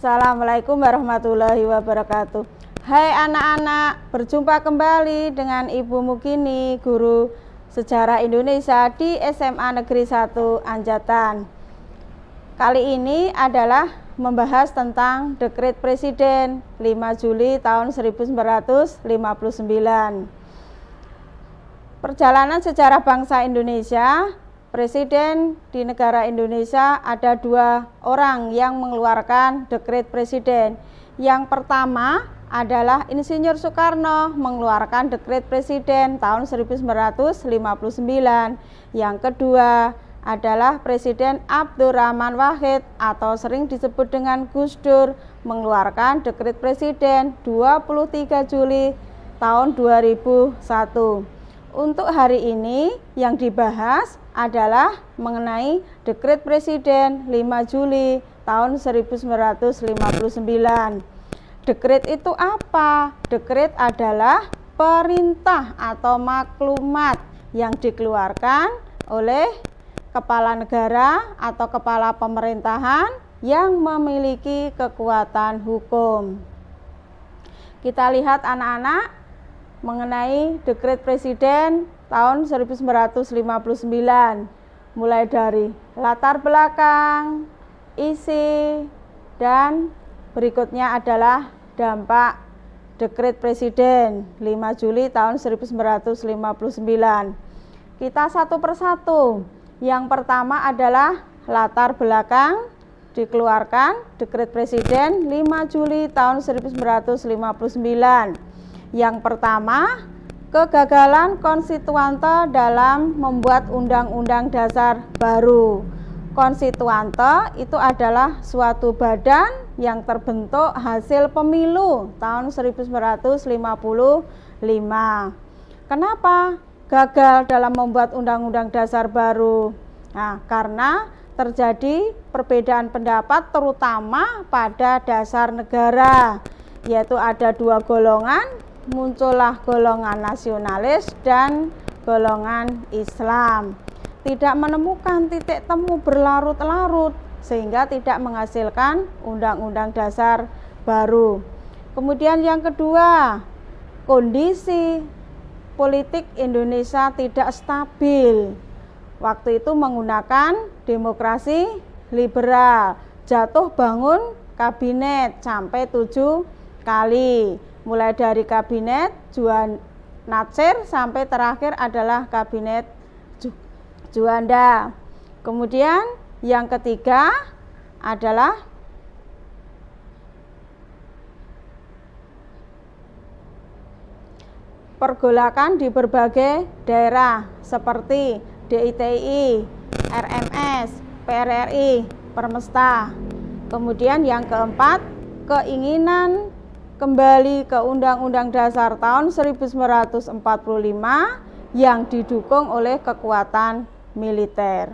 Assalamualaikum warahmatullahi wabarakatuh. Hai anak-anak, berjumpa kembali dengan Ibu Mukini, guru Sejarah Indonesia di SMA Negeri 1 Anjatan. Kali ini adalah membahas tentang Dekret Presiden 5 Juli tahun 1959. Perjalanan sejarah bangsa Indonesia. Presiden di negara Indonesia ada 2 orang yang mengeluarkan dekret presiden. Yang pertama adalah Insinyur Soekarno mengeluarkan dekret presiden tahun 1959. Yang kedua adalah Presiden Abdurrahman Wahid atau sering disebut dengan Gus Dur mengeluarkan dekret presiden 23 Juli tahun 2001. Untuk hari ini yang dibahas adalah mengenai Dekret Presiden 5 Juli tahun 1959. Dekret itu apa? Dekret adalah perintah atau maklumat yang dikeluarkan oleh kepala negara atau kepala pemerintahan yang memiliki kekuatan hukum. Kita lihat anak-anak mengenai Dekret Presiden tahun 1959, mulai dari latar belakang, isi, dan berikutnya adalah dampak Dekret Presiden 5 Juli tahun 1959. Kita satu persatu. Yang pertama adalah latar belakang dikeluarkan Dekret Presiden 5 Juli tahun 1959. Yang pertama, kegagalan konstituante dalam membuat undang-undang dasar baru. Konstituante itu adalah suatu badan yang terbentuk hasil pemilu tahun 1955. Kenapa gagal dalam membuat undang-undang dasar baru? Nah, karena terjadi perbedaan pendapat terutama pada dasar negara, yaitu ada 2 golongan. Muncullah golongan nasionalis dan golongan Islam. Tidak menemukan titik temu berlarut-larut sehingga tidak menghasilkan undang-undang dasar baru. Kemudian yang kedua, kondisi politik Indonesia tidak stabil. Waktu itu menggunakan demokrasi liberal. Jatuh bangun kabinet sampai 7 kali. Mulai dari kabinet Juan Natsir sampai terakhir adalah kabinet Juanda. Kemudian yang ketiga adalah pergolakan di berbagai daerah seperti DITI, RMS, PRRI, Permesta. Kemudian yang keempat, keinginan kembali ke Undang-Undang Dasar tahun 1945 yang didukung oleh kekuatan militer.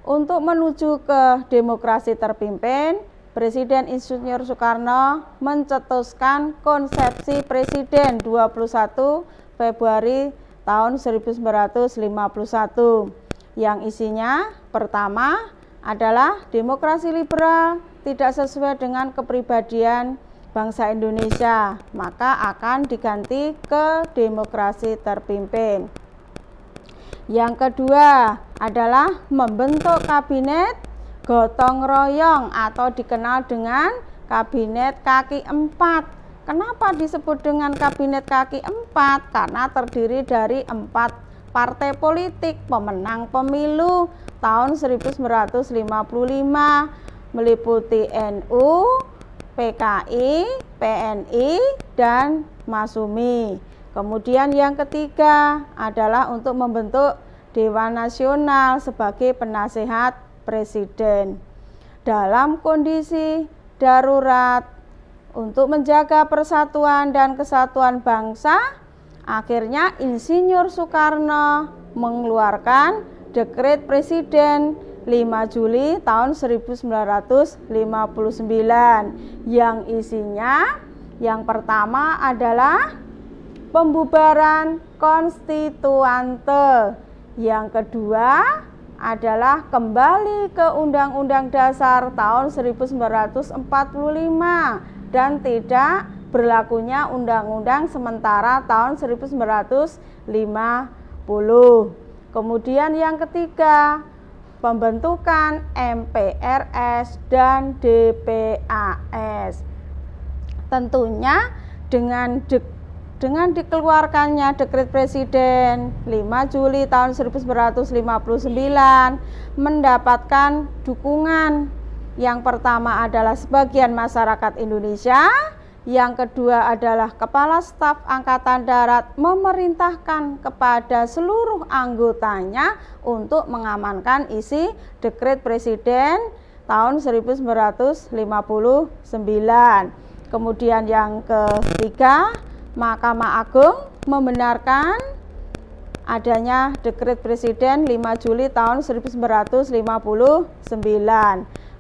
Untuk menuju ke demokrasi terpimpin, Presiden Insinyur Soekarno mencetuskan konsepsi Presiden 21 Februari tahun 1951 yang isinya pertama adalah demokrasi liberal tidak sesuai dengan kepribadian bangsa Indonesia, maka akan diganti ke demokrasi terpimpin. Yang kedua adalah membentuk kabinet gotong royong atau dikenal dengan kabinet kaki 4. Kenapa disebut dengan kabinet kaki 4? Karena terdiri dari 4 partai politik pemenang pemilu tahun 1955 meliputi NU, PKI, PNI, dan Masumi. Kemudian yang ketiga adalah untuk membentuk Dewan Nasional sebagai penasehat presiden. Dalam kondisi darurat untuk menjaga persatuan dan kesatuan bangsa, akhirnya Insinyur Soekarno mengeluarkan Dekret Presiden 5 Juli tahun 1959 yang isinya yang pertama adalah pembubaran konstituante, yang kedua adalah kembali ke Undang-Undang Dasar tahun 1945 dan tidak berlakunya Undang-Undang sementara tahun 1950. Kemudian yang ketiga, pembentukan MPRS dan DPAS. Tentunya dengan dikeluarkannya Dekret Presiden 5 Juli tahun 1959 mendapatkan dukungan. Yang pertama adalah sebagian masyarakat Indonesia, yang kedua adalah Kepala Staf Angkatan Darat memerintahkan kepada seluruh anggotanya untuk mengamankan isi Dekret Presiden tahun 1959. Kemudian yang ketiga, Mahkamah Agung membenarkan adanya Dekret Presiden 5 Juli tahun 1959.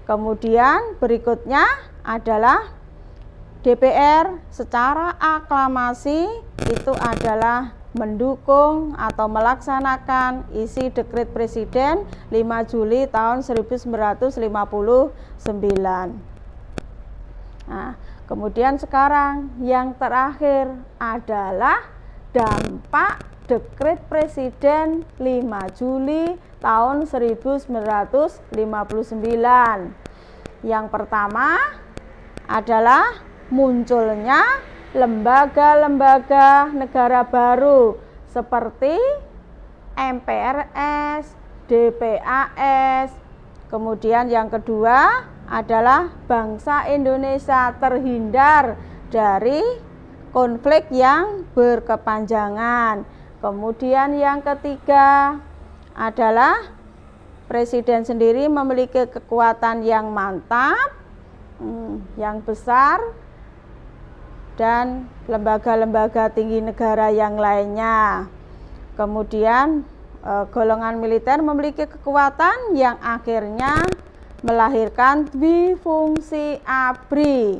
Kemudian berikutnya adalah DPR secara aklamasi itu adalah mendukung atau melaksanakan isi Dekret Presiden 5 Juli tahun 1959. Nah, kemudian sekarang yang terakhir adalah dampak Dekret Presiden 5 Juli tahun 1959. Yang pertama adalah munculnya lembaga-lembaga negara baru seperti MPRS, DPAS. Kemudian yang kedua adalah bangsa Indonesia terhindar dari konflik yang berkepanjangan. Kemudian yang ketiga adalah Presiden sendiri memiliki kekuatan yang mantap, yang besar, dan lembaga-lembaga tinggi negara yang lainnya. Kemudian golongan militer memiliki kekuatan yang akhirnya melahirkan dwifungsi ABRI,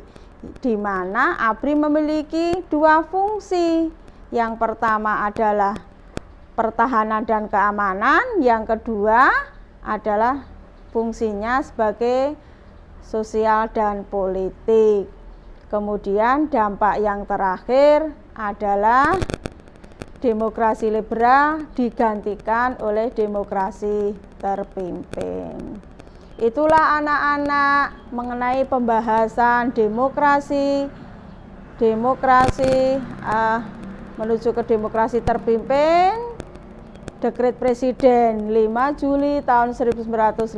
di mana ABRI memiliki dua fungsi. Yang pertama adalah pertahanan dan keamanan, yang kedua adalah fungsinya sebagai sosial dan politik. Kemudian dampak yang terakhir adalah demokrasi liberal digantikan oleh demokrasi terpimpin. Itulah anak-anak mengenai pembahasan demokrasi menuju ke demokrasi terpimpin, Dekret Presiden 5 Juli tahun 1959.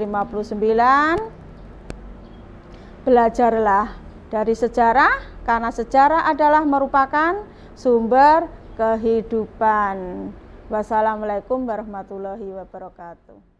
Belajarlah dari sejarah, karena sejarah adalah merupakan sumber kehidupan. Wassalamualaikum warahmatullahi wabarakatuh.